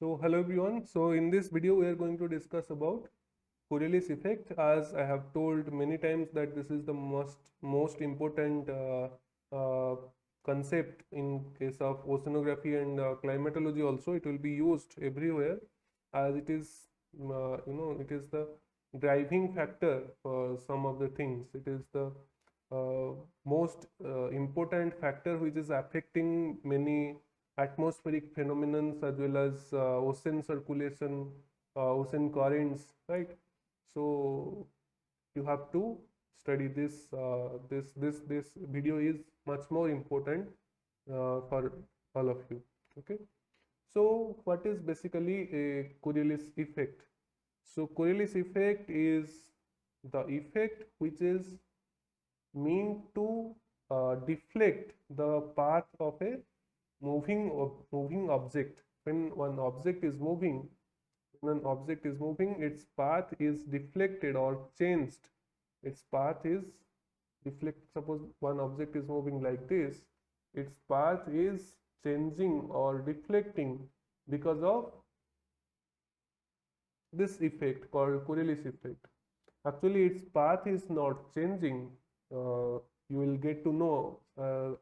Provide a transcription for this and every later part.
So hello everyone. So in this video we are going to discuss about Coriolis effect. As I have told many times that this is the most important uh, concept in case of oceanography and climatology. Also, it will be used everywhere as it is it is the driving factor for some of the things. It is the most important factor which is affecting many atmospheric phenomena as well as ocean circulation, ocean currents, right? So you have to study this. This video is much more important for all of you. Okay. So what is basically a Coriolis effect? So Coriolis effect is the effect which is meant to deflect the path of a moving object. When one object is moving, its path is deflected or changed. Its path is suppose one object is moving like this, its path is changing or deflecting because of this effect called Coriolis effect. Actually, its path is not changing. You will get to know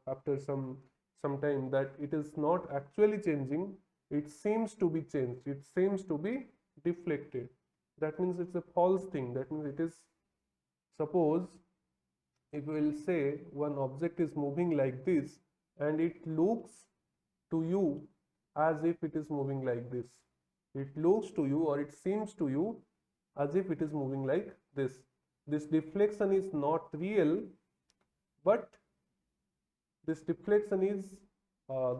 after some time that it is not actually changing. It seems to be changed. It seems to be deflected. That means it's a false thing. That means it is, suppose if we will say one object is moving like this and it looks to you as if it is moving like this. It looks to you or it seems to you as if it is moving like this. This deflection is not real, but this deflection is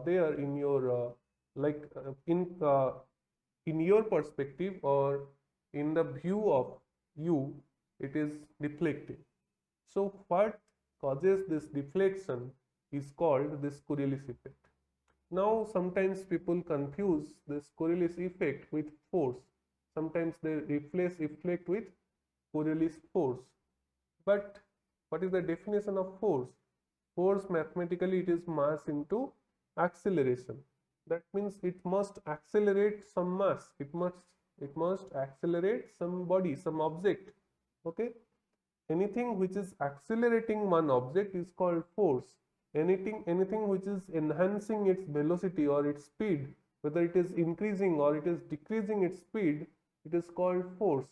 there in your like in your perspective or in the view of you, it is deflecting. So what causes this deflection is called this Coriolis effect. Now sometimes people confuse this Coriolis effect with force. Sometimes they replace effect with Coriolis force. But what is the definition of force? Force mathematically it is mass into acceleration. That means it must accelerate some mass. It must accelerate some body, some object. Okay. Anything which is accelerating one object is called force. Anything which is enhancing its velocity or its speed, whether it is increasing or it is decreasing its speed, it is called force.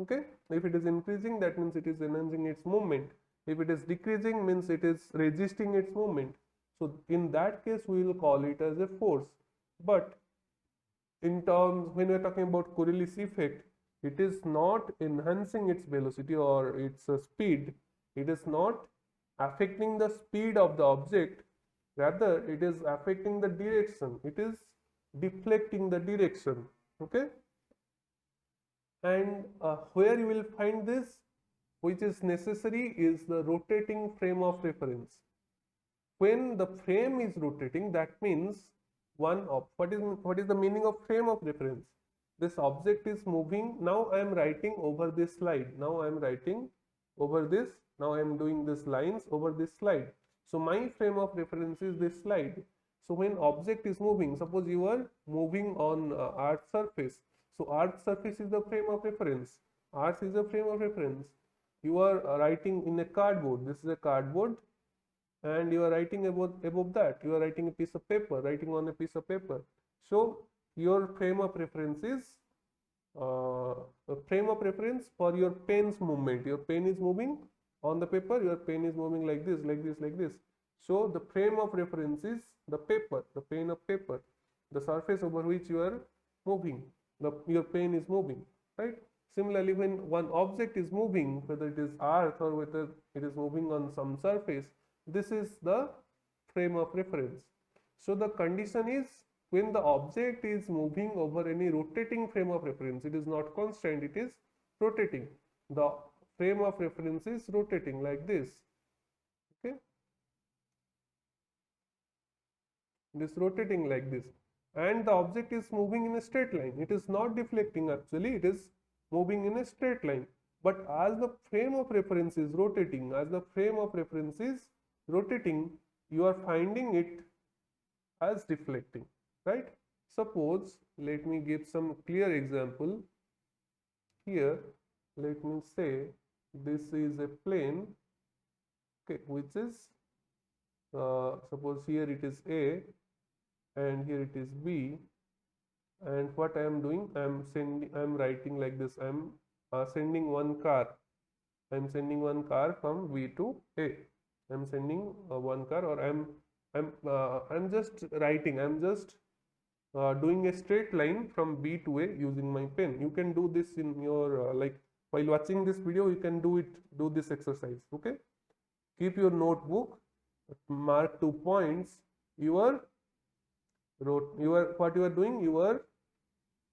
Okay. If it is increasing, that means it is enhancing its movement. If it is decreasing, means it is resisting its movement. So in that case we will call it as a force. But in terms, when we are talking about Coriolis effect, it is not enhancing its velocity or its speed. It is not affecting the speed of the object, rather it is affecting the direction. It is deflecting the direction. Okay. And where you will find this, which is necessary, is the rotating frame of reference. When the frame is rotating, that means what is the meaning of frame of reference? This object is moving. Now I am writing over this slide. Now I am writing over this. Now I am doing these lines over this slide. So my frame of reference is this slide. So when object is moving, suppose you are moving on earth surface. So earth surface is the frame of reference. Earth is the frame of reference. You are writing in a cardboard. This is a cardboard, and you are writing above that. You are writing a piece of paper, writing on a piece of paper. So your frame of reference is a frame of reference for your pen's movement. Your pen is moving on the paper. Your pen is moving like this, like this, like this. So the frame of reference is the paper, the pen of paper, the surface over which you are moving. Your pen is moving, right? Similarly, when one object is moving, whether it is earth or whether it is moving on some surface, this is the frame of reference. So the condition is when the object is moving over any rotating frame of reference, it is not constant, it is rotating. The frame of reference is rotating like this. Okay. It is rotating like this. And the object is moving in a straight line. It is not deflecting actually, it is moving in a straight line. But as the frame of reference is rotating, you are finding it as deflecting, right? Suppose, let me give some clear example. Here, let me say this is a plane, okay, which is suppose here it is A and here it is B, and what I am doing, I am writing like this. I am sending one car. I am sending one car from B to A. I am sending one car, or I'm just writing. I'm just doing a straight line from B to A using my pen. You can do this in your like while watching this video. You can do this exercise. Okay. Keep your notebook. Mark 2 points. You are what you are doing. You are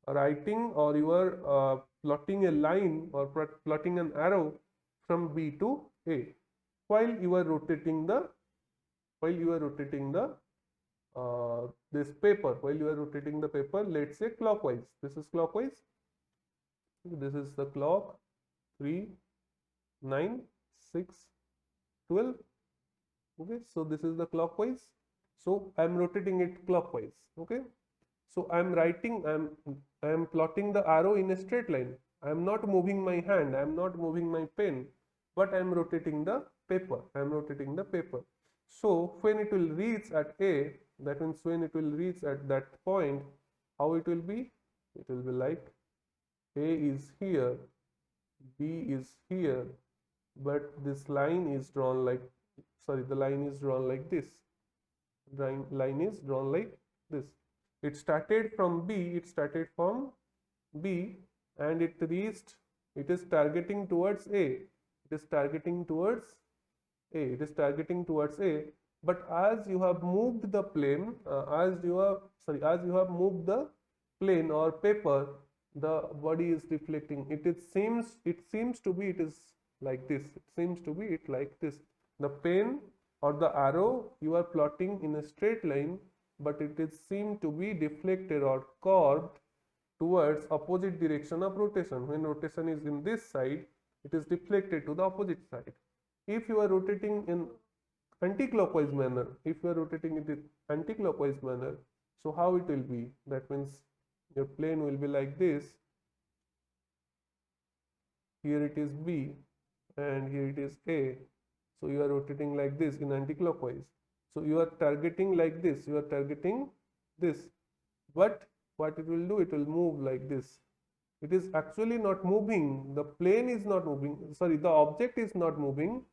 writing, or you are plotting a line, or plotting an arrow from B to A while you are rotating the this paper. While you are rotating the paper, let's say clockwise. This is clockwise. This is the clock. 3, 9, 6, 12. Okay, so this is the clockwise. So I am rotating it clockwise. Okay, so I am plotting the arrow in a straight line. I am not moving my hand. I am not moving my pen, but I am rotating the paper. I am rotating the paper. So when it will reach at A, that means when it will reach at that point, how it will be? It will be like A is here, B is here, but this line is drawn like, sorry, the line is drawn like this. Line is drawn like this. It started from B, and it is targeting towards A. It is targeting towards A. But as you have moved the plane, as you have moved the plane or paper, the body is deflecting. It seems to be it is like this. It seems to be it like this. The pen or the arrow you are plotting in a straight line, but it is seen to be deflected or curved towards opposite direction of rotation. When rotation is in this side, it is deflected to the opposite side. If you are rotating in anti-clockwise manner, so how it will be? That means your plane will be like this. Here it is B and here it is A. So you are rotating like this in anti-clockwise. So you are targeting like this. You are targeting this. But what it will do? It will move like this. It is actually not moving. The plane is not moving. Sorry, the object is not moving.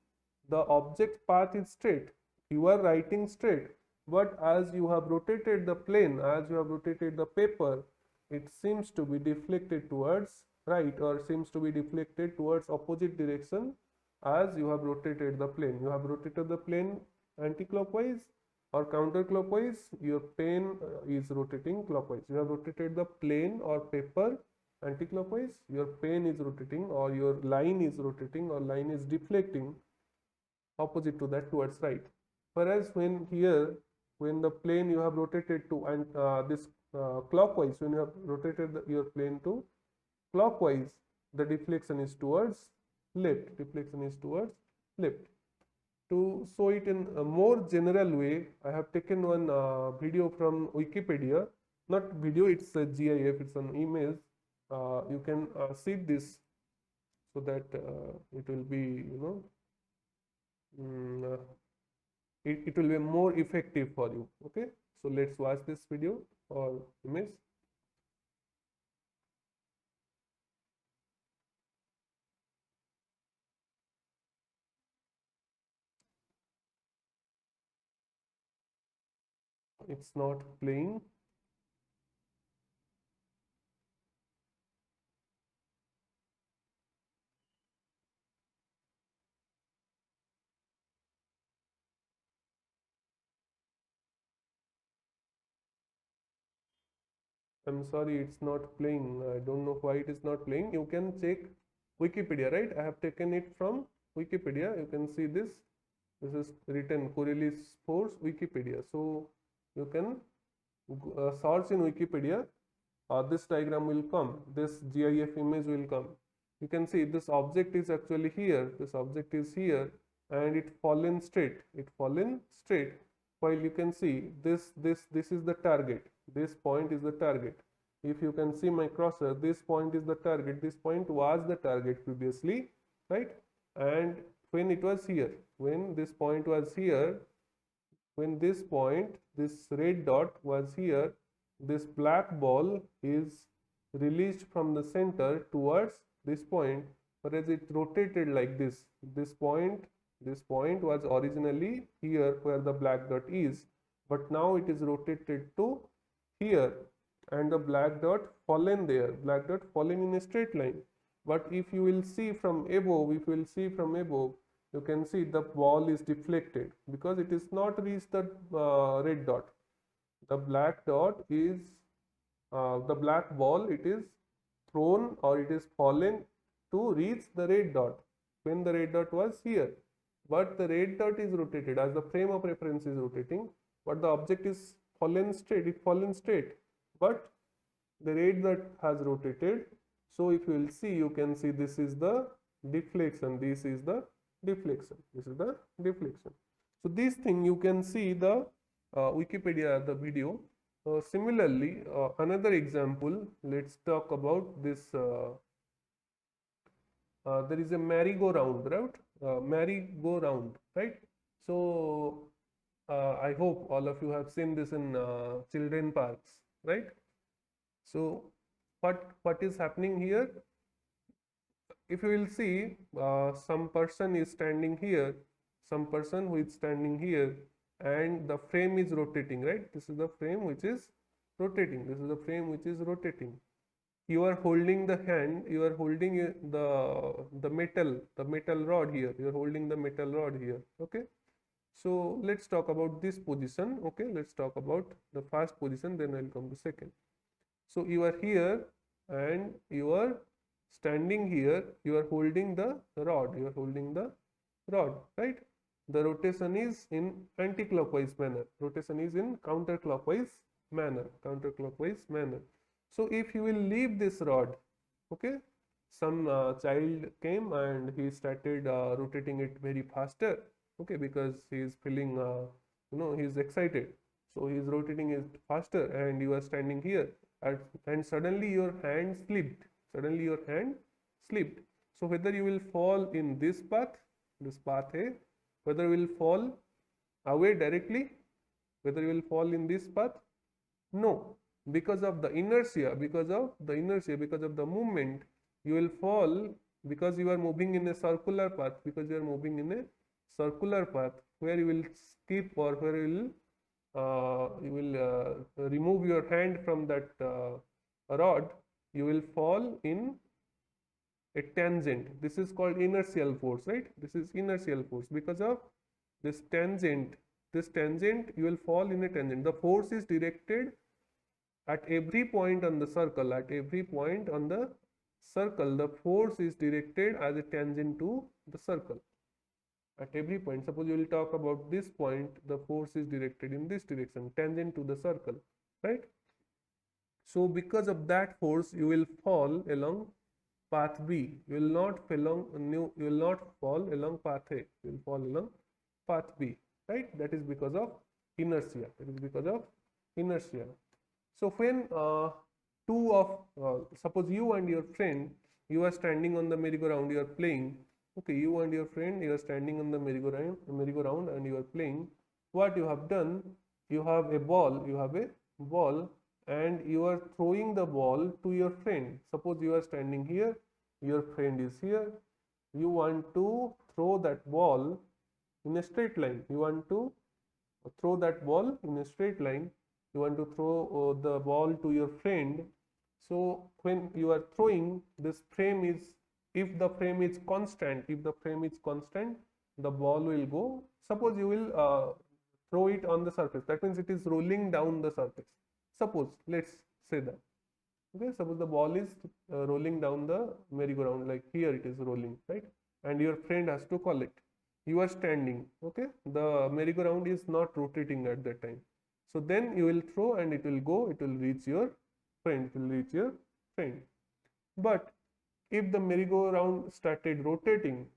The object path is straight. You are writing straight. But as you have rotated the plane, as you have rotated the paper, it seems to be deflected towards right, or seems to be deflected towards opposite direction as you have rotated the plane. You have rotated the plane anti-clockwise or counterclockwise. Your pen is rotating clockwise. You have rotated the plane or paper anti-clockwise. Your pen is rotating, or your line is rotating, or line is deflecting opposite to that towards right. Whereas when the plane you have rotated to this clockwise, when you have rotated your plane to clockwise, the deflection is towards left. To show it in a more general way, I have taken one video from Wikipedia. Not video, it's a GIF, it's an image. You can see this so that it will be, it will be more effective for you. Okay, so let's watch this video or image. It's not playing. I'm sorry, it's not playing. I don't know why it is not playing. You can check Wikipedia, right? I have taken it from Wikipedia. You can see this. This is written Coriolis Force Wikipedia. So you can search in Wikipedia. This diagram will come. This GIF image will come. You can see this object is actually here. This object is here, and it fallen straight. while you can see this is the target, this point is the target. If you can see my cursor, this point is the target, this point was the target previously, right? And when it was here, when this point was here, when this point, this red dot was here, this black ball is released from the center towards this point, whereas it rotated like this. This point was originally here where the black dot is, but now it is rotated to here, and the black dot fallen there, black dot fallen in a straight line. But if you will see from above, you can see the ball is deflected because it is not reached the red dot. The black dot is the black ball, it is thrown or it is fallen to reach the red dot when the red dot was here. But the red dot is rotated as the frame of reference is rotating, but the object is fallen straight, but the red dot has rotated. So if you will see, you can see this is the deflection, this is the deflection, this is the deflection. So this thing you can see the Wikipedia, the video. Similarly, another example, let's talk about this. There is a merry-go-round, right? Merry-go-round, right? So I hope all of you have seen this in children parks, right? So what is happening here? If you will see, some person is standing here, some person who is standing here, and the frame is rotating, right? This is the frame which is rotating. This is the frame which is rotating. You are holding the hand, you are holding the metal rod here. You are holding the metal rod here. Okay. So let's talk about this position. Okay. Let's talk about the first position. Then I'll come to second. So you are here and you are standing here. You are holding the rod. You are holding the rod, right? The rotation is in anti-clockwise manner. Rotation is in counterclockwise manner. Counterclockwise manner. So if you will leave this rod, okay, some child came and he started rotating it very faster, okay, because he is feeling, he is excited. So he is rotating it faster, and you are standing here, and suddenly your hand slipped. Suddenly your hand slipped. So whether you will fall in this path A, whether you will fall away directly, whether you will fall in this path, no, because of the inertia, because of the movement, you will fall because you are moving in a circular path, where you will skip or where you will remove your hand from that rod, you will fall in a tangent. This is called inertial force, right? This is inertial force. Because of this tangent, you will fall in a tangent. The force is directed at every point on the circle. The force is directed as a tangent to the circle. At every point, suppose you will talk about this point, the force is directed in this direction, tangent to the circle, right? So because of that force, you will fall along path B. You will not fall along path A. You will fall along path B, right? That is because of inertia. So when suppose you and your friend, you are standing on the merry-go-round, you are playing. Okay, you and your friend, you are standing on the merry-go-round and you are playing. What you have done, you have a ball, and you are throwing the ball to your friend. Suppose you are standing here, your friend is here. You want to throw that ball in a straight line. You want to throw that ball in a straight line. You want to throw the ball to your friend. So when you are throwing, this frame is, if the frame is constant, the ball will go. Suppose you will throw it on the surface. That means it is rolling down the surface. Suppose, let's say that. Okay, suppose the ball is rolling down the merry-go-round, like here it is rolling, right? And your friend has to collect. You are standing, okay? The merry-go-round is not rotating at that time. So then you will throw and it will go, it will reach your friend, But if the merry-go-round started rotating,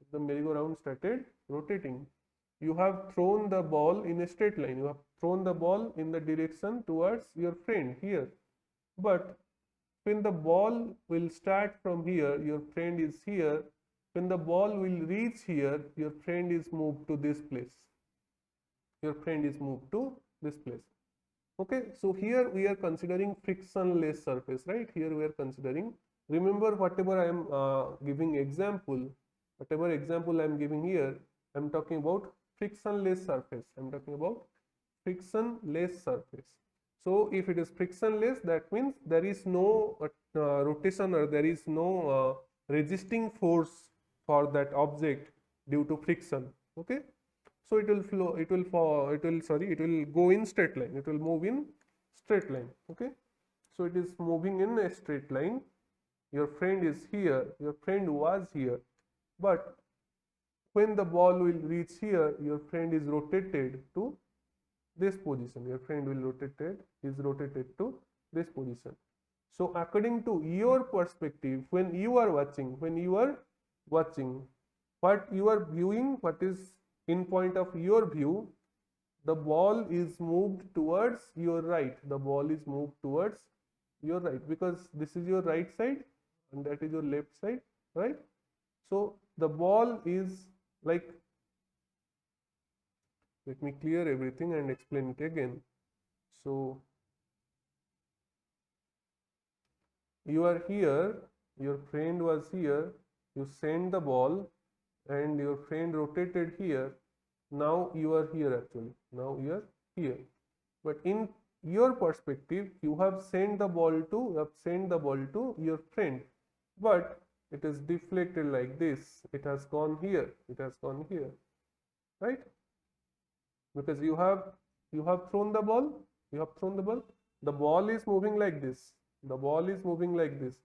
you have thrown the ball in a straight line. You have thrown the ball in the direction towards your friend here. But when the ball will start from here, your friend is here. When the ball will reach here, your friend is moved to this place. Your friend is moved to this place. Okay, so here we are considering frictionless surface, right? Here we are considering, remember whatever I am giving example, whatever example I am giving here, I am talking about frictionless surface. I am talking about frictionless surface. So if it is frictionless, that means there is no rotation, or there is no resisting force for that object due to friction. Okay, so it will flow, it will fall, it will, sorry, it will go in straight line, it will move in straight line. Okay, so it is moving in a straight line. Your friend is here, your friend was here, but when the ball will reach here, your friend is rotated to this position. Your friend will rotated to this position. So according to your perspective, when you are watching, what you are viewing, what is in point of your view, the ball is moved towards your right. The ball is moved towards your right, because this is your right side and that is your left side, right? So the ball is like, let me clear everything and explain it again. So you are here, your friend was here, you send the ball and your friend rotated here. Now you are here actually. Now you are here. But in your perspective, you have sent the ball to your friend, but it is deflected like this. It has gone here. It has gone here, right? Because you have thrown the ball. You have thrown the ball. The ball is moving like this. The ball is moving like this.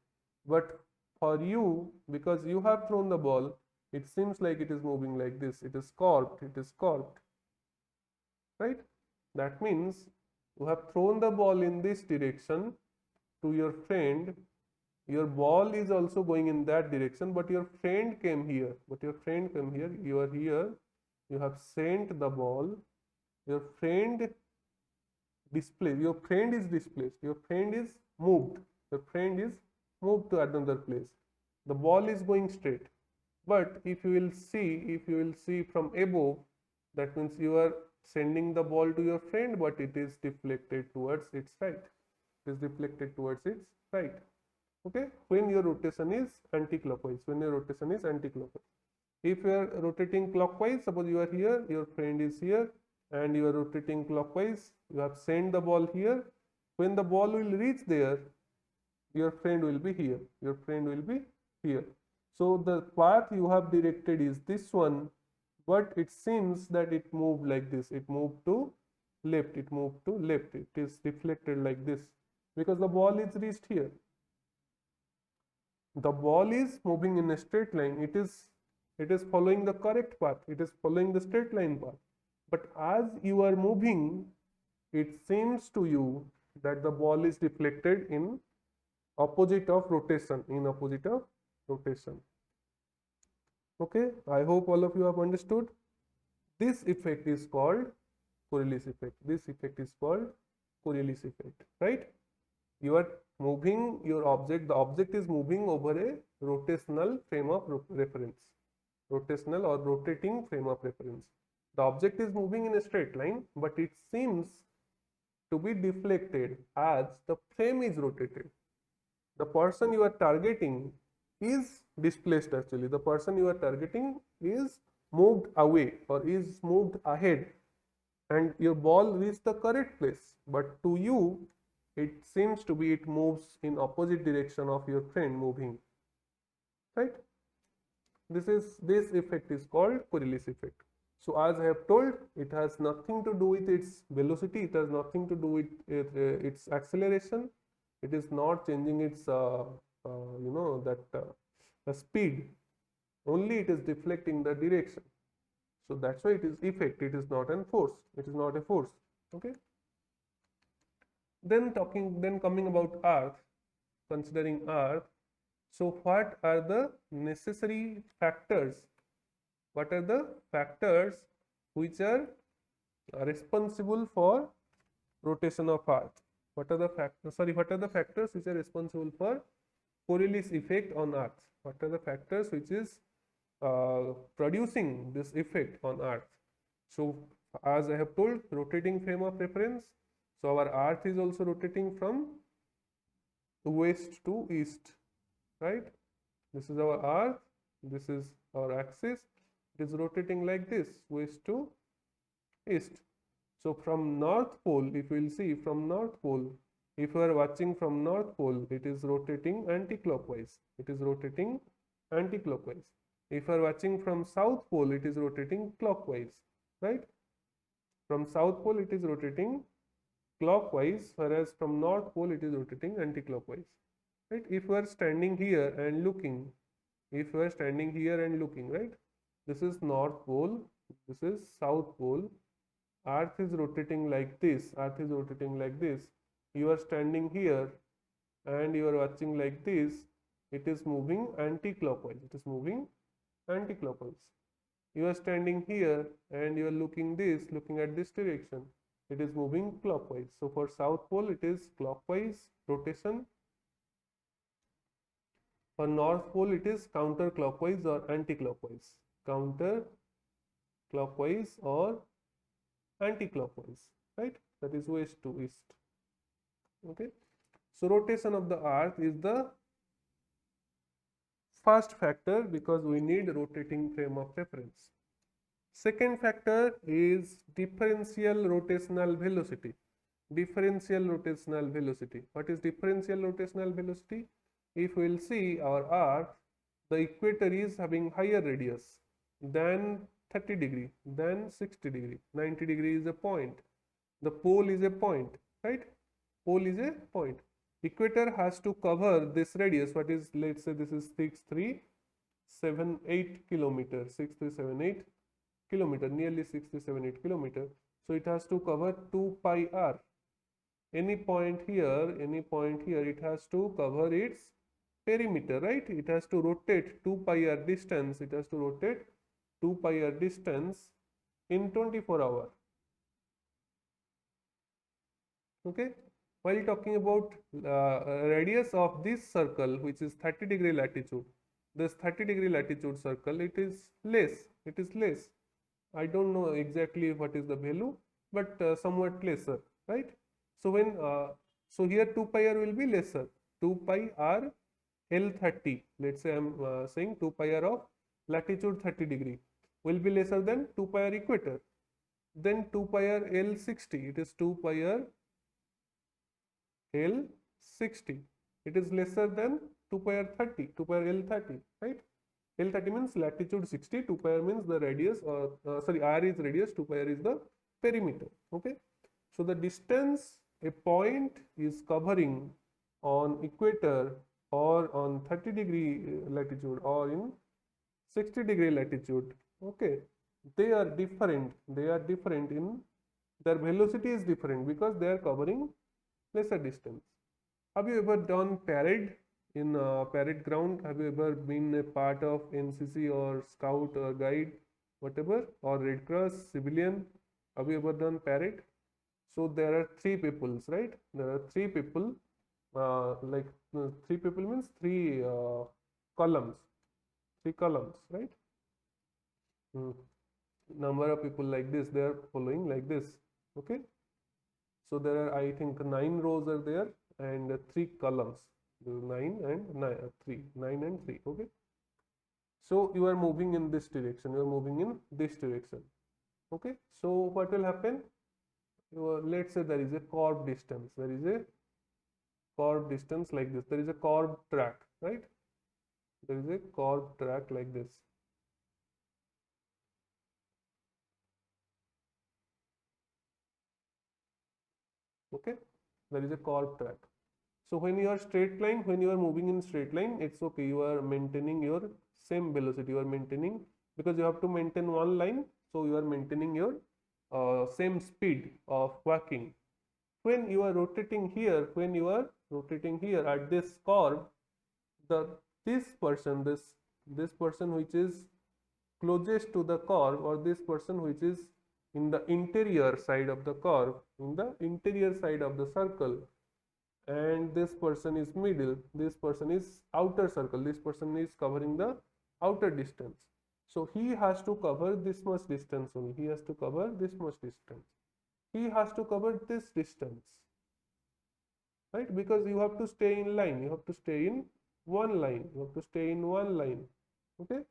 But for you, because you have thrown the ball, it seems like it is moving like this. It is curved. It is curved, right? That means you have thrown the ball in this direction to your friend. Your ball is also going in that direction, but your friend came here. You are here. You have sent the ball. Your friend displaced. Your friend is displaced. Your friend is moved. Your friend is moved to another place. The ball is going straight. But if you will see from above, that means you are sending the ball to your friend, but it is deflected towards its right. It is deflected towards its right. Okay, when your rotation is anti-clockwise. If you are rotating clockwise, suppose you are here, your friend is here, and you are rotating clockwise, you have sent the ball here. When the ball will reach there, your friend will be here. So the path you have directed is this one, but it seems that it moved like this. It moved to left. It is deflected like this because the ball is reached here. The ball is moving in a straight line. It is following the correct path. It is following the straight line path. But as you are moving, it seems to you that the ball is deflected in opposite of rotation. Okay, I hope all of you have understood. This effect is called Coriolis effect. Right? You are moving your object. The object is moving over a rotational frame of reference. Rotational or rotating frame of reference. The object is moving in a straight line, but it seems to be deflected as the frame is rotated. The person you are targeting is displaced actually. The person you are targeting is moved away or is moved ahead, and your ball reached the correct place. But to you, it seems to be it moves in opposite direction of your friend moving. Right? This effect is called Coriolis effect. So as I have told, it has nothing to do with its velocity. It has nothing to do with its acceleration. It is not changing its the speed. Only it is deflecting the direction. So that's why it is effect. It is not a force. Okay. Then coming about Earth, considering Earth. So what are the necessary factors? What are the factors which are responsible for rotation of Earth. What are the factors? Sorry, what are the factors which are responsible for Coriolis effect on Earth? What are the factors which is producing this effect on Earth? So, as I have told, rotating frame of reference. So, our Earth is also rotating from west to east, right? This is our Earth, this is our axis. It is rotating like this, west to east. So from North Pole, if we will see from North Pole, if you are watching from North Pole, it is rotating anti-clockwise. It is rotating anti-clockwise. If you are watching from South Pole, it is rotating clockwise, right? From South Pole, it is rotating clockwise, whereas from North Pole, it is rotating anti-clockwise, right? If you are standing here and looking, if you are standing here and looking, right? This is North Pole, this is South Pole. Earth is rotating like this, Earth is rotating like this. You are standing here and you are watching like this. It is moving anti-clockwise. It is moving anti-clockwise. You are standing here and you are looking at this direction. It is moving clockwise. So for South Pole, it is clockwise rotation. For North Pole, it is counterclockwise or anti-clockwise. Counter-clockwise or anti-clockwise, right? That is west to east. Okay. So rotation of the Earth is the first factor because we need rotating frame of reference. Second factor is differential rotational velocity. Differential rotational velocity. What is differential rotational velocity? If we will see our Earth, the equator is having higher radius than 30 degree, than 60 degree. 90 degree is a point. The pole is a point, right? Pole is a point. Equator has to cover this radius. What is, let's say this is 6378 kilometer, 6378 kilometer, nearly 6378 kilometer. So it has to cover 2 pi r. Any point here, it has to cover its perimeter, right? It has to rotate 2 pi r distance. It has to rotate 2 pi r distance in 24 hours. Okay. While talking about radius of this circle, which is 30 degree latitude, this 30 degree latitude circle, it is less. It is less. I don't know exactly what is the value, but somewhat lesser, right? So when so here 2 pi r will be lesser. 2 pi r L30. Let's say I'm saying 2 pi r of latitude 30 degree will be lesser than 2 pi r equator. Then 2 pi r L60. It is 2 pi r L60. It is lesser than 2 pi r 30. 2 pi r L30, right? L30 means latitude 60, 2 pi r means the radius, or sorry, r is radius, 2 pi r is the perimeter. Okay. So the distance a point is covering on equator or on 30 degree latitude or in 60 degree latitude, okay, they are different. They are different in their velocity is different because they are covering lesser distance. Have you ever done parade in parade ground? Have you ever been a part of NCC or scout or guide, whatever, or Red Cross, civilian? Have you ever done parade? So there are three peoples, right? There are three people. Three people means three columns. Three columns, right? Number of people like this. They are following like this. Okay. So there are, I think, 9 rows are there and 3 columns. 9 and 9, 3, 9 and 3. Okay. So you are moving in this direction. You are moving in this direction. Okay. So what will happen? Let's say there is a curved distance. There is a curved distance like this. There is a curved track, right? There is a curved track like this. Okay. There is a curved track. So when you are straight line, when you are moving in straight line, it's okay. You are maintaining your same velocity. You are maintaining because you have to maintain one line. So you are maintaining your same speed of walking. When you are rotating here, at this curve, this person which is closest to the curve, or this person which is in the interior side of the curve, in the interior side of the circle, and this person is middle, this person is outer circle, this person is covering the outer distance. So he has to cover this much distance only, he has to cover this much distance, he has to cover this distance, right? Because you have to stay in line, you have to stay in one line, you have to stay in one line, okay?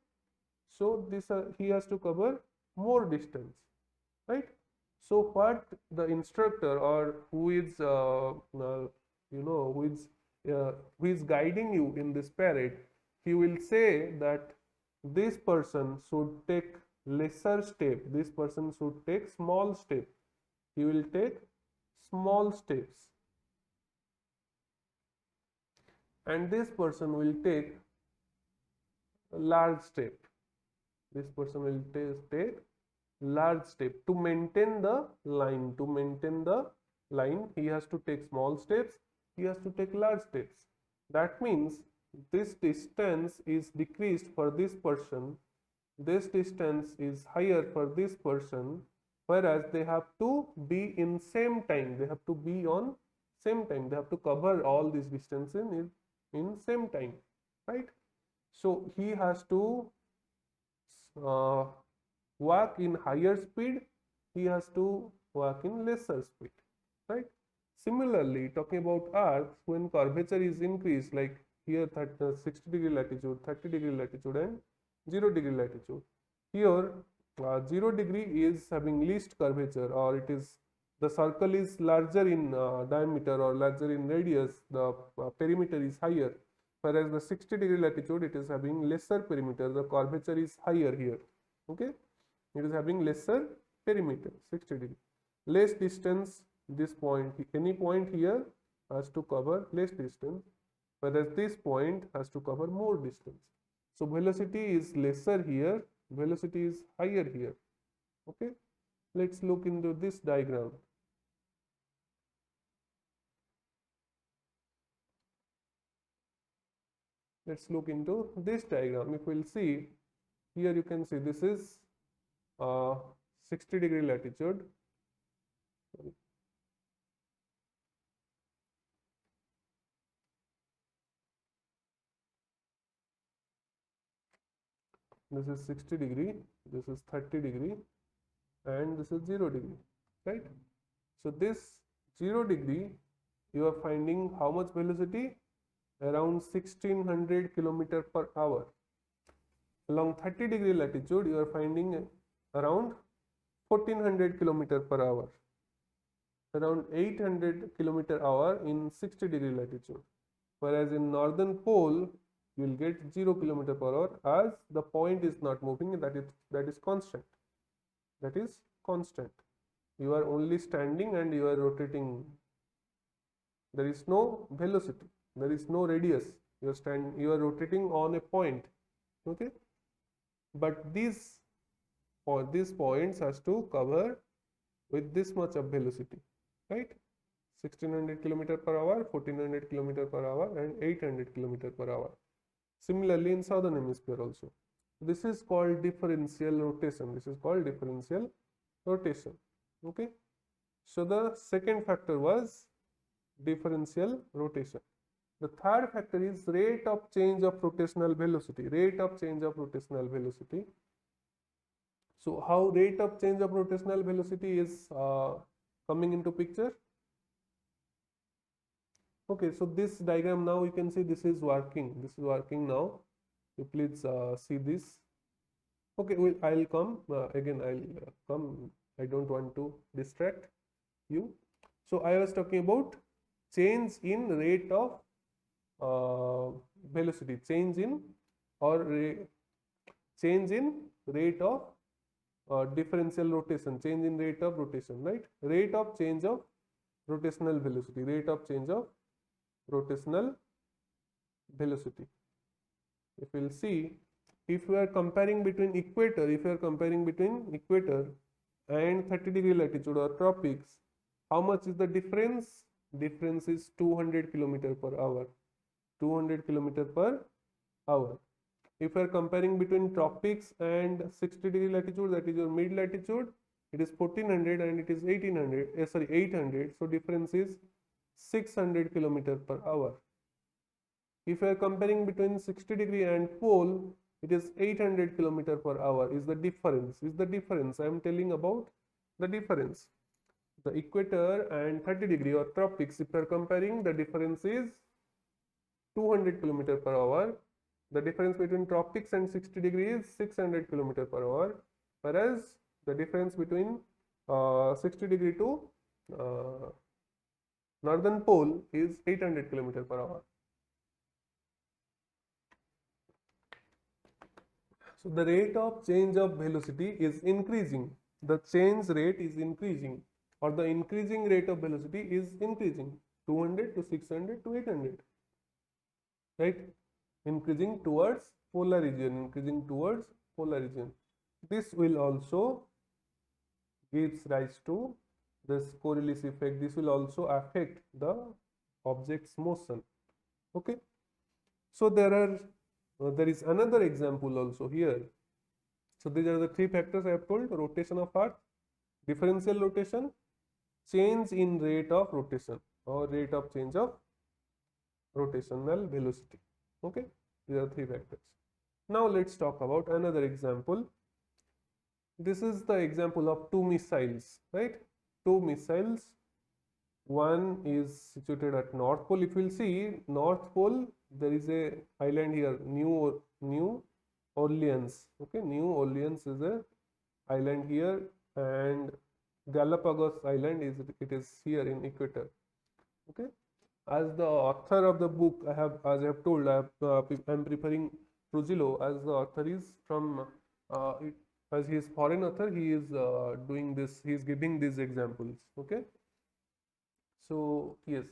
So this he has to cover more distance, right? So what the instructor, or who is who is guiding you in this parade, he will say that this person should take lesser step, this person should take small step, he will take small steps, and this person will take a large step, this person will take large step. To maintain the line, to maintain the line, he has to take small steps, he has to take large steps. That means this distance is decreased for this person, this distance is higher for this person, whereas they have to be in same time, they have to be on same time, they have to cover all this distance in same time, right? So he has to uh, walk in higher speed, he has to walk in lesser speed, right? Similarly, talking about earth, when curvature is increased, like here 60-degree latitude, 30-degree latitude and 0-degree latitude, here 0-degree is having least curvature, or it is the circle is larger in diameter or larger in radius, the perimeter is higher, whereas the 60-degree latitude, it is having lesser perimeter, the curvature is higher here, okay? It is having lesser perimeter, 60 degree. Less distance, this point, any point here has to cover less distance, whereas this point has to cover more distance. So velocity is lesser here, velocity is higher here, okay? Let's look into this diagram. Let's look into this diagram. If we'll see, here you can see this is 60-degree latitude. This is 60 degree, this is 30 degree, and this is 0 degree, right? So this 0 degree, you are finding how much velocity? Around 1600 kilometer per hour. Along 30-degree latitude, you are finding around 1400 kilometer per hour, around 800 kilometer hour in 60-degree latitude. Whereas in northern pole, you will get 0 kilometer per hour, as the point is not moving, that is constant, that is constant. You are only standing and you are rotating, there is no velocity, there is no radius, you are rotating on a point, okay? But these points has to cover with this much of velocity, right? 1600 kilometer per hour, 1400 kilometer per hour, and 800 kilometer per hour. Similarly in southern hemisphere also. This is called differential rotation. This is called differential rotation. Okay. So the second factor was differential rotation. The third factor is rate of change of rotational velocity. Rate of change of rotational velocity. So how rate of change of rotational velocity is coming into picture? Okay, so this diagram now you can see this is working. This is working now. You please see this. Okay, I'll come again. I'll come. I don't want to distract you. So I was talking about change in rate of velocity, change in change in rate of differential rotation, change in rate of rotation, right? Rate of change of rotational velocity, rate of change of rotational velocity. If we'll see, if we are comparing between equator, and 30-degree latitude or tropics, how much is the difference? Difference is 200 kilometer per hour. 200 kilometer per hour. If we are comparing between tropics and 60-degree latitude, that is your mid latitude, It is 1400 and it is 1800, sorry 800, so difference is 600 kilometer per hour. If you are comparing between 60 degree and pole, it is 800 kilometer per hour is the difference. I am telling about the difference. The equator and 30 degree or tropics, if you are comparing, the difference is 200 kilometer per hour. The difference between tropics and 60 degree is 600 kilometer per hour, whereas the difference between 60 degree to uh, northern pole is 800 kilometer per hour. So the rate of change of velocity is increasing. The change rate is increasing, or the increasing rate of velocity is increasing, 200 to 600 to 800, right? Increasing towards polar region, This will also gives rise to this Coriolis effect. This will also affect the object's motion. Okay. So there is another example also here. So these are the three factors I have told: rotation of Earth, differential rotation, change in rate of rotation, or rate of change of rotational velocity. Okay, these are three factors. Now let's talk about another example. This is the example of two missiles, right? Two missiles. One is situated at North Pole. If you will see North Pole, there is a island here, New Orleans. Okay, New Orleans is a island here, and Galapagos Island is here in equator. Okay, as the author of the book, I have told, I am preparing Trujillo, as the author is from as he is foreign author, he is doing this, he is giving these examples. Okay, so yes,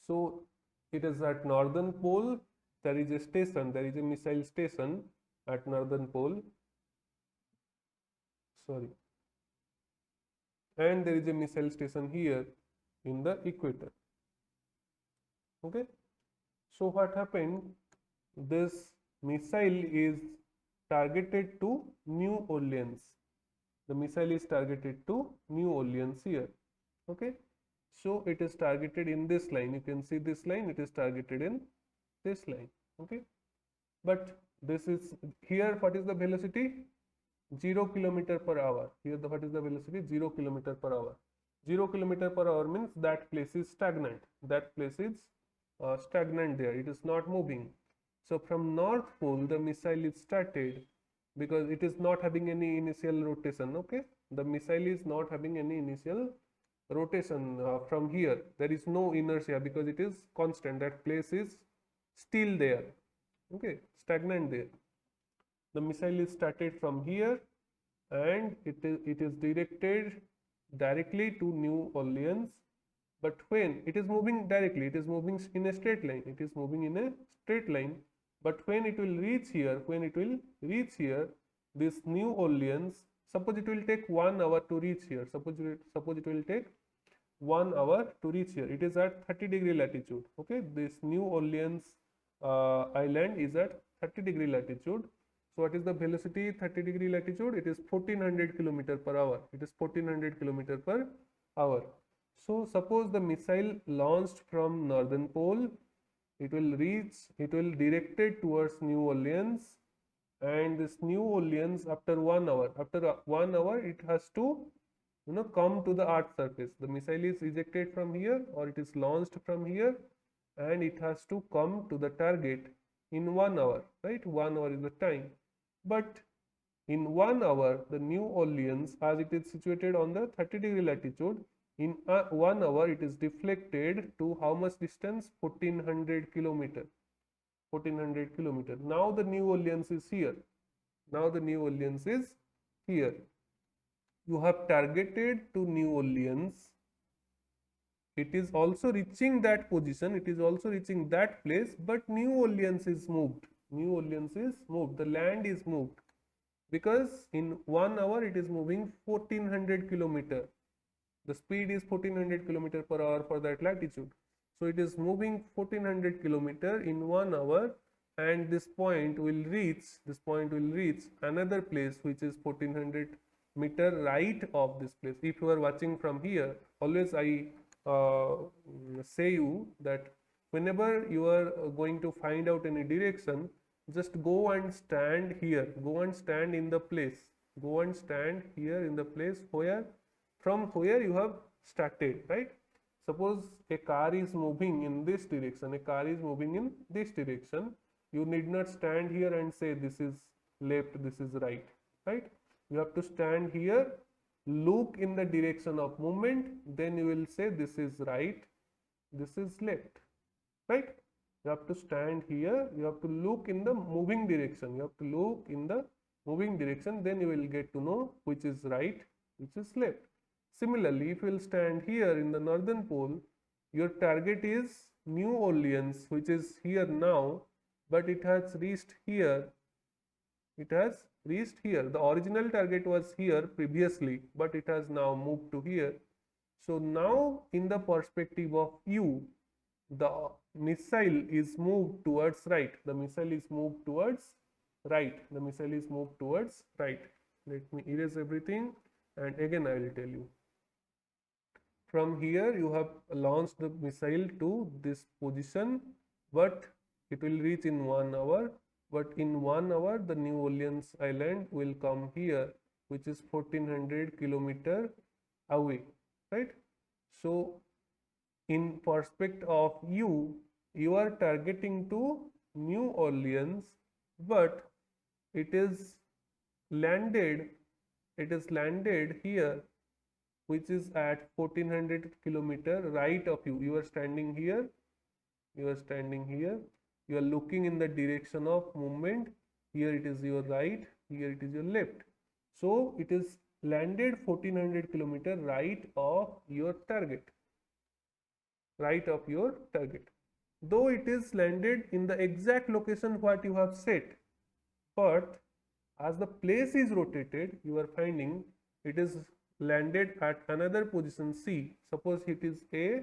so it is at northern pole. There is a station, there is a missile station at northern pole. Sorry, and there is a missile station here in the equator. Okay, so what happened? This missile is targeted to New Orleans. The missile is targeted to New Orleans here. Okay, so it is targeted in this line. You can see this line. It is targeted in this line. Okay, but this is here. What is the velocity? 0 kilometer per hour. Here what is the velocity? 0 kilometer per hour. 0 kilometer per hour means that place is stagnant. That place is stagnant there. It is not moving. So from North Pole, the missile is started because it is not having any initial rotation. Okay, the missile is not having any initial rotation from here. There is no inertia because it is constant. That place is still there. Okay, stagnant there. The missile is started from here, and it is directed directly to New Orleans. But when it is moving directly, it is moving in a straight line. It is moving in a straight line. But when it will reach here, this New Orleans, suppose it will take 1 hour to reach here. Suppose it will take 1 hour to reach here. It is at 30 degree latitude. Okay, this New Orleans island is at 30 degree latitude. So what is the velocity 30 degree latitude? It is 1400 kilometer per hour. It is 1400 kilometer per hour. So suppose the missile launched from northern pole, it will directed towards New Orleans, and this New Orleans after 1 hour, it has to come to the earth surface. The missile is ejected from here, or it is launched from here, and it has to come to the target in 1 hour, right? 1 hour is the time. But in 1 hour, the New Orleans, as it is situated on the 30 degree latitude, in 1 hour it is deflected to how much distance? 1400 kilometer. 1400 kilometer. Now the New Orleans is here. You have targeted to New Orleans. It is also reaching that position. It is also reaching that place. But New Orleans is moved. The land is moved, because in 1 hour it is moving 1400 kilometer. The speed is 1400 kilometer per hour for that latitude. So it is moving 1400 kilometer in 1 hour, and this point will reach another place which is 1400 meter right of this place. If you are watching from here, always I say you that whenever you are going to find out any direction, just go and stand here, go and stand in the place, go and stand here in the place where from where you have started, right? Suppose a car is moving in this direction, a car is moving in this direction, you need not stand here and say this is left, this is right, right? You have to stand here, look in the direction of movement, then you will say this is right, this is left, right? You have to stand here, you have to look in the moving direction, you have to look in the moving direction, then you will get to know which is right, which is left. Similarly, if you will stand here in the northern pole, your target is New Orleans, which is here now, but it has reached here, it has reached here. The original target was here previously, but it has now moved to here. So now in the perspective of you, the missile is moved towards right, the missile is moved towards right, the missile is moved towards right. Let me erase everything and again I will tell you. From here you have launched the missile to this position, but it will reach in 1 hour, but in 1 hour the New Orleans island will come here, which is 1400 kilometer away, right? So in perspective of you, you are targeting to New Orleans, but it is landed here, which is at 1400 kilometer right of you. You are standing here, you are standing here, you are looking in the direction of movement, here it is your right, here it is your left. So it is landed 1400 kilometer right of your target, right of your target, though it is landed in the exact location what you have set, but as the place is rotated, you are finding it is landed at another position C. Suppose it is A,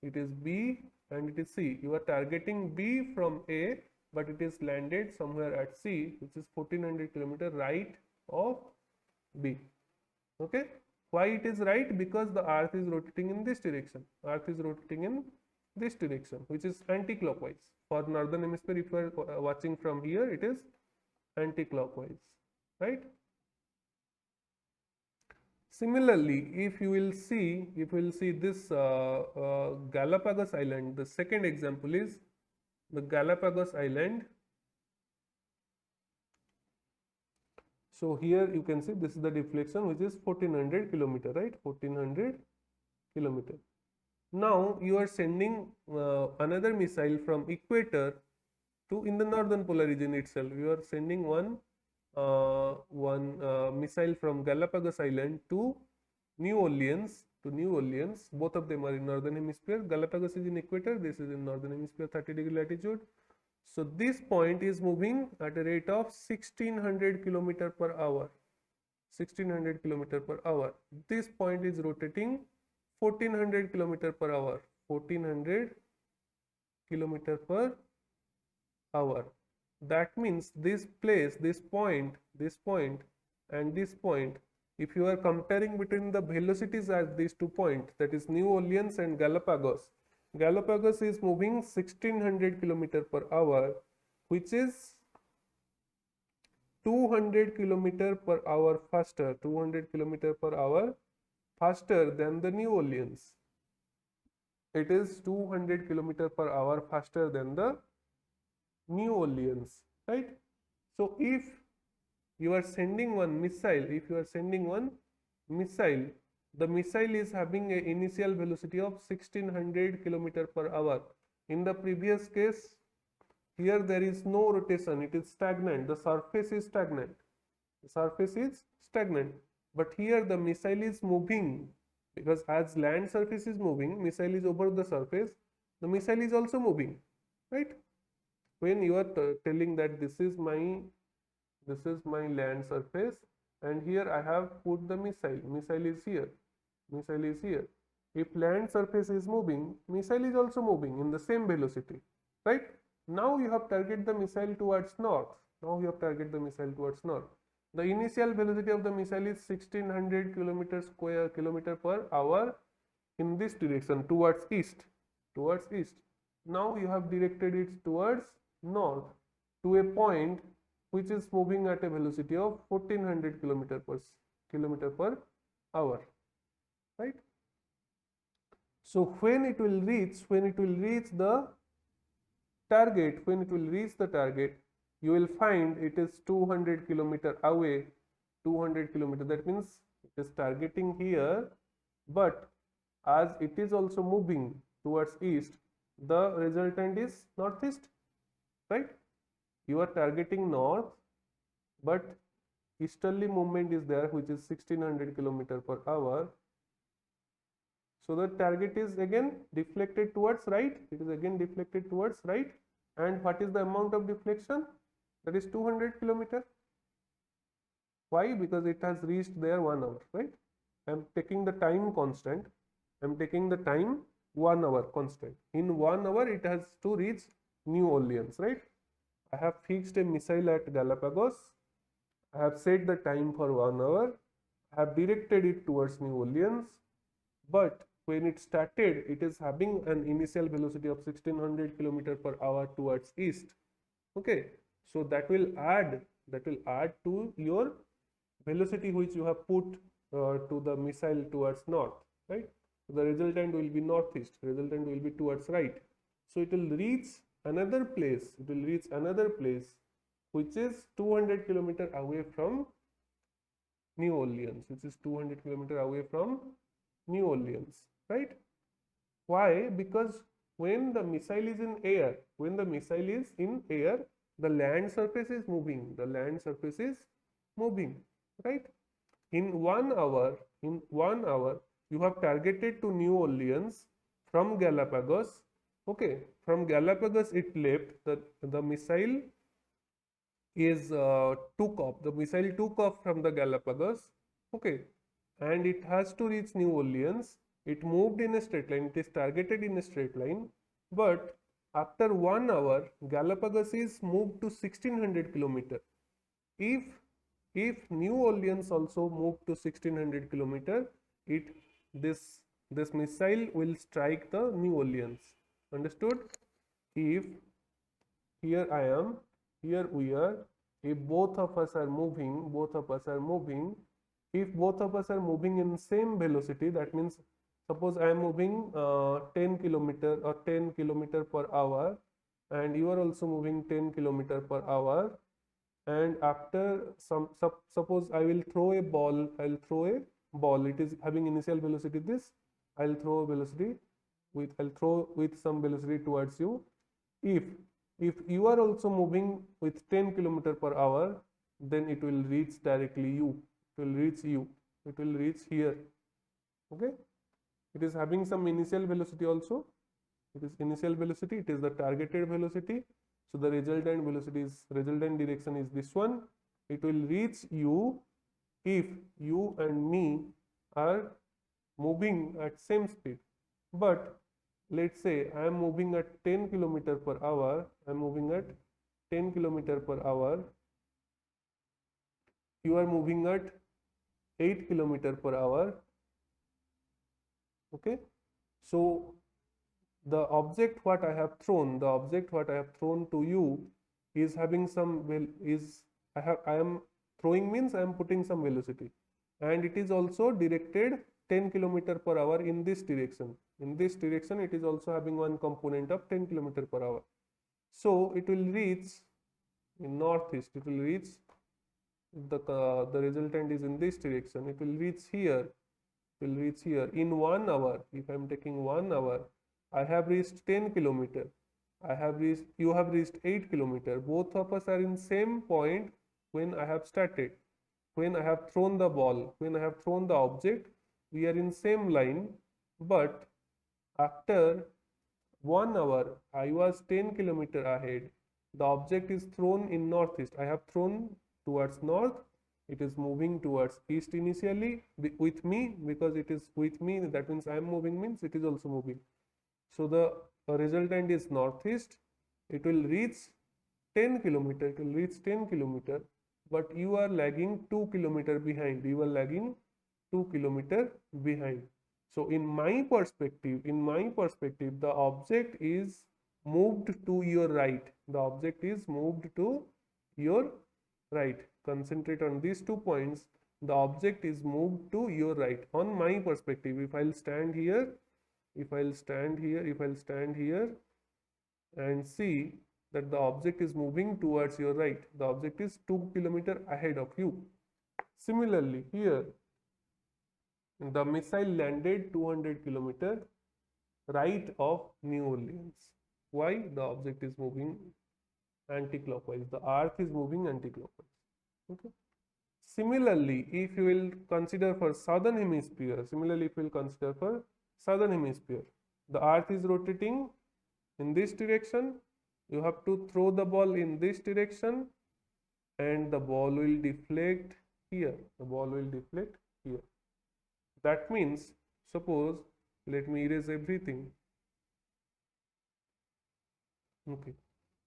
it is B and it is C. You are targeting B from A, but it is landed somewhere at C, which is 1400 kilometer right of B. Okay, why it is right? Because the earth is rotating in this direction, earth is rotating in this direction, which is anti-clockwise. For northern hemisphere, if you are watching from here, it is anti-clockwise, right? Similarly, if you will see this Galapagos Island, the second example is the Galapagos Island. So here you can see this is the deflection, which is 1400 kilometer, right? 1400 kilometer. Now you are sending another missile from equator to in the northern polar region itself. You are sending one missile from Galapagos Island to New Orleans. Both of them are in northern hemisphere. Galapagos is in equator. This is in northern hemisphere, 30-degree latitude. So this point is moving at a rate of 1600 kilometer per hour. 1600 kilometer per hour. This point is rotating 1400 kilometer per hour. 1400 kilometer per hour. That means this place, this point and this point, if you are comparing between the velocities at these 2 points, that is New Orleans and Galapagos, Galapagos is moving 1600 kilometer per hour, which is 200 kilometer per hour faster, 200 kilometer per hour faster than the New Orleans. It is 200 kilometer per hour faster than the New Orleans, right? So if you are sending one missile, the missile is having an initial velocity of 1600 kilometer per hour. In the previous case, here there is no rotation, it is stagnant, the surface is stagnant, but here the missile is moving, because as land surface is moving, missile is over the surface, the missile is also moving, right? When you are telling that this is my land surface and here I have put the missile is here, if land surface is moving, missile is also moving in the same velocity, right? Now you have targeted the missile towards north, The initial velocity of the missile is 1600 kilometer per hour in this direction towards east, towards east. Now you have directed it towards north to a point which is moving at a velocity of 1400 kilometer per hour, right? So when it will reach the target, you will find it is 200 kilometer away, 200 kilometer. That means it is targeting here, but as it is also moving towards east, the resultant is northeast, right? You are targeting north, but easterly movement is there, which is 1600 kilometer per hour. So the target is again deflected towards right. It is again deflected towards right. And what is the amount of deflection? That is 200 kilometer. Why? Because it has reached there 1 hour, right? I am taking the time constant. I am taking the time 1 hour constant. In 1 hour, it has to reach New Orleans, right? I have fixed a missile at Galapagos. I have set the time for 1 hour. I have directed it towards New Orleans. But when it started, it is having an initial velocity of 1600 kilometer per hour towards east. Okay, so that will add to your velocity which you have put to the missile towards north, right? So the resultant will be northeast, resultant will be towards right. So it will reach another place, which is 200 kilometer away from New Orleans, which is 200 kilometer away from New Orleans, right? Why? Because when the missile is in air, the land surface is moving, right? In 1 hour, you have targeted to New Orleans from Galapagos. Okay, from Galapagos it left. The missile is took off. The missile took off from the Galapagos. Okay, and it has to reach New Orleans. It moved in a straight line. It is targeted in a straight line, but after 1 hour, Galapagos is moved to 1600 kilometer. If New Orleans also moved to 1600 kilometer, this missile will strike the New Orleans. Understood? If here I am, here we are. If both of us are moving, if both of us are moving in same velocity, that means suppose I am moving 10 kilometer or 10 kilometer per hour, and you are also moving 10 kilometer per hour, and after suppose I will throw a ball, it is having initial velocity this, I'll throw with some velocity towards you. If you are also moving with 10 kilometer per hour, then it will reach directly you. It will reach here. Okay. It is having some initial velocity also. It is initial velocity. It is the targeted velocity. So the resultant direction is this one. It will reach you if you and me are moving at same speed. But let's say I am moving at 10 kilometer per hour. You are moving at 8 kilometer per hour. Okay. So the object what I have thrown to you is having some I am throwing means I am putting some velocity, and it is also directed 10 kilometer per hour in this direction. In this direction, it is also having one component of 10 kilometer per hour. So it will reach in northeast. It will reach the resultant is in this direction. It will reach here. In 1 hour. If I am taking 1 hour, I have reached 10 kilometer. You have reached 8 kilometer. Both of us are in same point when I have started. When I have thrown the ball, when I have thrown the object, we are in same line. But after 1 hour, I was 10 kilometer ahead. The object is thrown in northeast. I have thrown towards north. It is moving towards east initially with me, because it is with me. That means I am moving means it is also moving. So the resultant is northeast. It will reach 10 kilometer. but you are lagging 2 km behind. You are lagging 2 km behind. So in my perspective, the object is moved to your right. The object is moved to your right. Concentrate on these 2 points. The object is moved to your right. On my perspective, if I'll stand here, if I'll stand here and see that the object is moving towards your right, the object is 2 km ahead of you. Similarly, here the missile landed 200 km right of New Orleans. Why? The object is moving anti-clockwise. The earth is moving anti-clockwise. Okay. Similarly, if you will consider for southern hemisphere, the earth is rotating in this direction. You have to throw the ball in this direction and the ball will deflect here. That means, suppose, let me erase everything. Okay.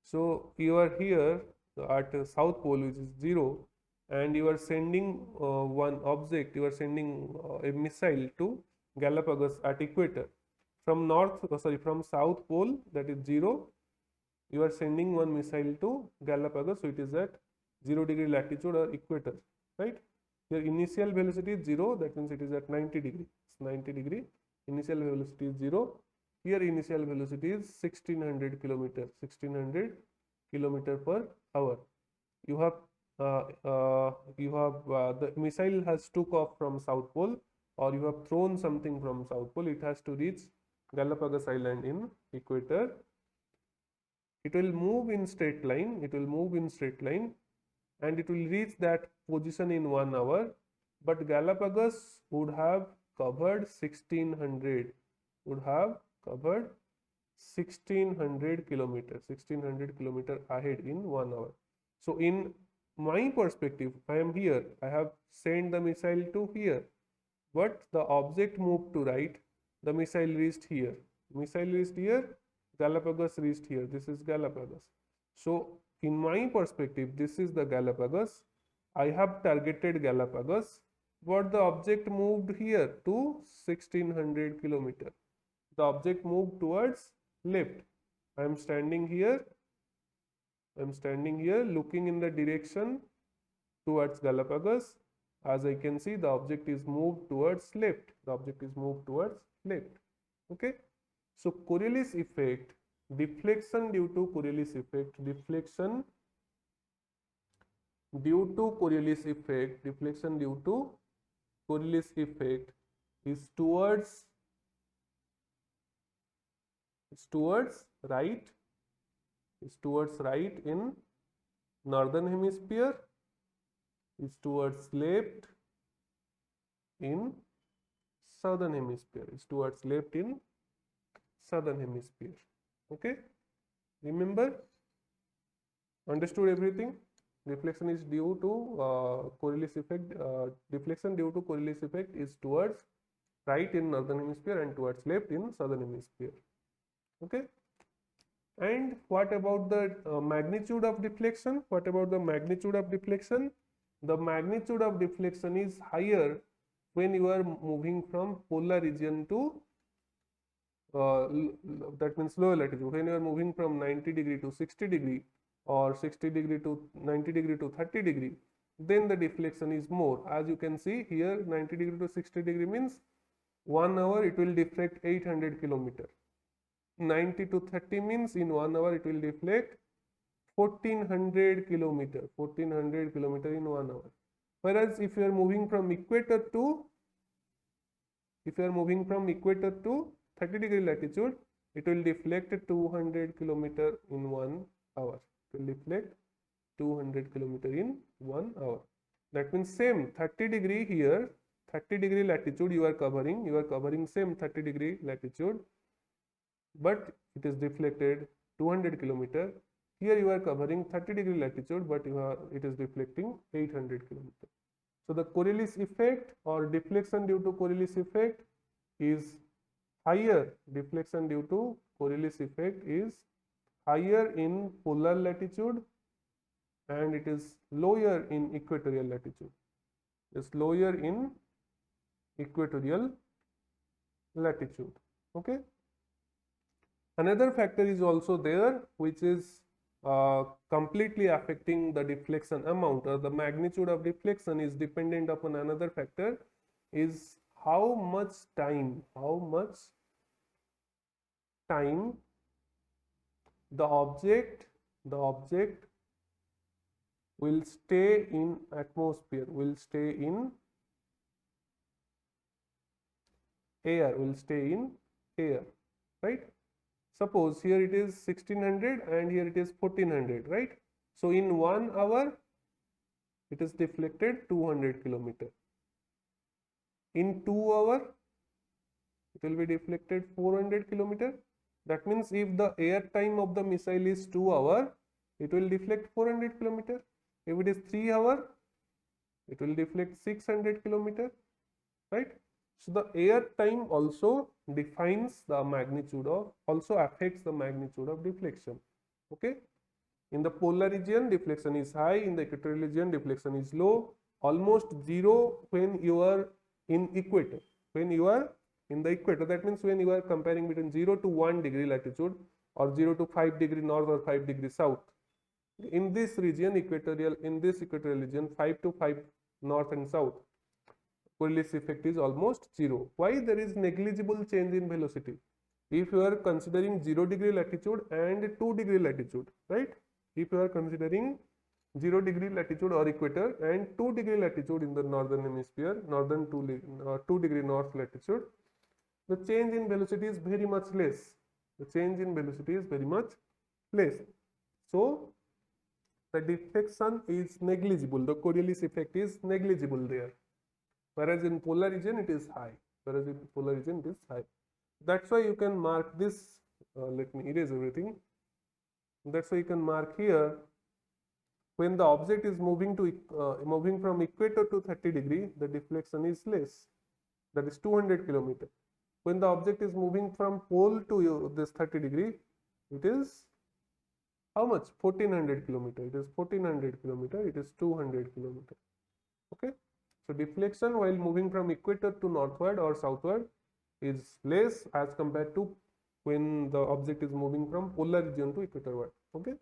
So you are here at South Pole, which is 0, and you are sending one object, you are sending a missile to Galapagos at equator. From South Pole, that is 0, you are sending one missile to Galapagos, so it is at 0° latitude or equator, right? Your initial velocity is 0, that means it is at 90 degree. It's 90 degree. Initial velocity is 0. Here initial velocity is 1600 kilometer, 1600 kilometer per hour. You have the missile has took off from South Pole, or you have thrown something from South Pole. It has to reach Galapagos Island in equator. It will move in straight line. And it will reach that position in 1 hour. But Galapagos would have covered 1600. Covered 1600 kilometer ahead in 1 hour. So in my perspective, I am here. I have sent the missile to here, but the object moved to right. The missile reached here. Galapagos reached here. This is Galapagos. So in my perspective, this is the Galapagos. I have targeted Galapagos, but the object moved here to 1600 kilometer. The object moved towards left. I am standing here looking in the direction towards Galapagos. As I can see, the object is moved towards left. Okay. So Coriolis effect, deflection due to Coriolis effect, is towards right in northern hemisphere, is towards left in southern hemisphere, Okay, remember, understood everything? Deflection is due to Coriolis effect. Deflection due to Coriolis effect is towards right in northern hemisphere and towards left in southern hemisphere. Okay. And what about the magnitude of deflection? The magnitude of deflection is higher when you are moving from polar region to that means lower latitude. When you are moving from 90 degree to 60 degree or 60 degree to 90 degree to 30 degree, then the deflection is more. As you can see here, 90 degree to 60 degree means 1 hour it will deflect 800 kilometer. 90 to 30 means in 1 hour it will deflect 1400 kilometer in 1 hour. Whereas if you are moving from equator to 30 degree latitude, it will deflect 200 kilometer in 1 hour. That means same 30 degree here, 30 degree latitude you are covering same 30 degree latitude, but it is deflected 200 kilometer. Here you are covering 30 degree latitude, but it is deflecting 800 kilometer. So the Coriolis effect or deflection due to Coriolis effect is higher. Deflection due to Coriolis effect is higher in polar latitude and it is lower in equatorial latitude. It's lower in equatorial latitude. Okay. Another factor is also there, which is completely affecting the deflection amount, or the magnitude of deflection is dependent upon another factor, is how much time the object will stay in atmosphere, will stay in air, right? Suppose here it is 1600 and here it is 1400, right? So in 1 hour it is deflected 200 kilometer. In 2 hours it will be deflected 400 kilometer. That means if the air time of the missile is 2 hours, it will deflect 400 kilometer. If it is 3 hours, it will deflect 600 kilometer, right? So the air time also defines the magnitude of, also affects the magnitude of deflection. Okay. In the polar region, deflection is high. In the equatorial region, deflection is low. Almost zero when you are in equator. When you are in the equator, that means when you are comparing between 0 to 1 degree latitude, or 0 to 5 degree north or 5 degree south. In this region, equatorial region, 5 to 5 north and south, Coriolis effect is almost zero. Why? There is negligible change in velocity. If you are considering 0 degree latitude and 2 degree latitude, right? If you are considering 0 degree latitude or equator and 2 degree latitude in the northern hemisphere, 2 degree north latitude, the change in velocity is very much less. The change in velocity is very much less. So the deflection is negligible. The Coriolis effect is negligible there. Whereas in polar region it is high. That's why you can mark this. Let me erase everything. That's why you can mark here. When the object is moving from equator to 30 degree, the deflection is less. That is 200 kilometer. When the object is moving from pole to this 30 degree, it is how much? 1400 kilometer. It is 1400 kilometer. It is 200 kilometer. Okay. So deflection while moving from equator to northward or southward is less as compared to when the object is moving from polar region to equatorward. Okay.